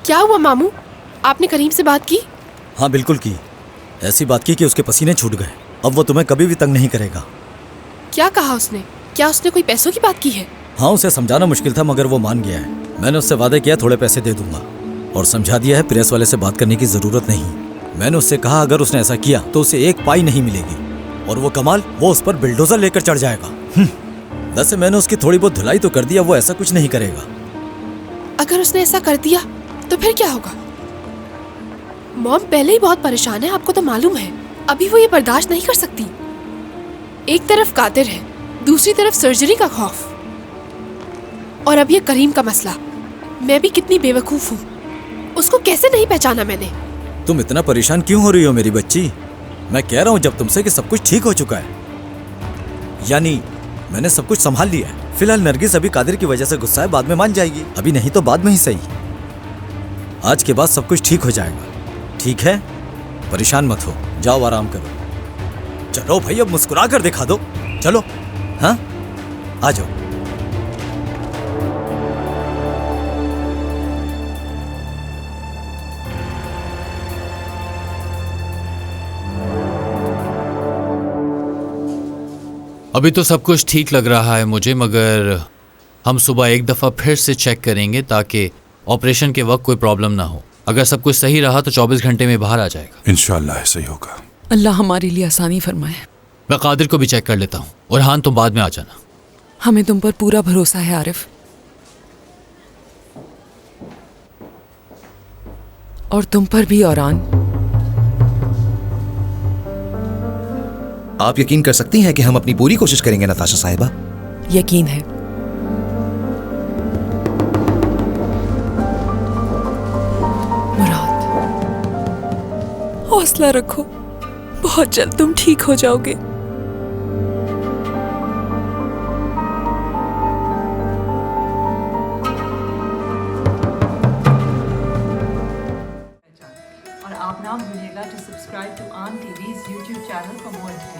क्या हुआ मामू? आपने करीम से बात की? हाँ बिल्कुल की। ऐसी बात की कि उसके पसीने छूट गए। अब वो तुम्हें कभी भी तंग नहीं करेगा। क्या कहा उसने? क्या उसने कोई पैसों की बात की है? हाँ, उसे समझाना मुश्किल था मगर वो मान गया है। मैंने उससे वादा किया थोड़े पैसे दे दूंगा और समझा दिया है प्रेस वाले से बात करने की जरूरत नहीं। मैंने उससे कहा अगर उसने ऐसा किया तो उसे एक पाई नहीं मिलेगी और वो कमाल वो उस पर बिल्डोजर लेकर चढ़ जाएगा। वैसे मैंने उसकी थोड़ी बहुत धुलाई तो कर दिया, वो ऐसा कुछ नहीं करेगा। अगर उसने ऐसा कर दिया तो फिर क्या होगा? मॉम पहले ही बहुत परेशान है, आपको तो मालूम है। अभी वो ये बर्दाश्त नहीं कर सकती। एक तरफ कादिर है, दूसरी तरफ सर्जरी का खौफ, और अब ये करीम का मसला। मैं भी कितनी बेवकूफ हूँ, उसको कैसे नहीं पहचाना मैंने। तुम इतना परेशान क्यों हो रही हो मेरी बच्ची? मैं कह रहा हूँ जब तुमसे कि सब कुछ ठीक हो चुका है, यानी मैंने सब कुछ संभाल लिया है। फिलहाल नरगिस अभी कादिर की वजह से गुस्सा है, बाद में मान जाएगी। अभी नहीं तो बाद में ही सही। आज के बाद सब कुछ ठीक हो जाएगा, ठीक है? परेशान मत हो, जाओ आराम करो। चलो भाई अब मुस्कुरा कर दिखा दो, चलो। हाँ आ जाओ। अभी तो सब कुछ ठीक लग रहा है मुझे, मगर हम सुबह एक दफ़ा फिर से चेक करेंगे ताकि ऑपरेशन के वक्त कोई प्रॉब्लम ना हो। अगर सब कुछ सही रहा तो 24 घंटे में बाहर आ जाएगा। इंशाल्लाह ऐसा ही होगा। अल्लाह हमारे लिए आसानी फरमाए। मैं कादिर को भी चेक कर लेता हूँ और हाँ तुम बाद में आ जाना। हमें तुम पर पूरा भरोसा है आरिफ, और तुम पर भी औरान। आप यकीन कर सकती हैं कि हम अपनी पूरी कोशिश करेंगे नताशा साहिबा। यकीन है। मुराद, हौसला रखो, बहुत जल्द तुम ठीक हो जाओगे। और आप ना भूलिएगा to subscribe to Aan TV's YouTube channel for more details.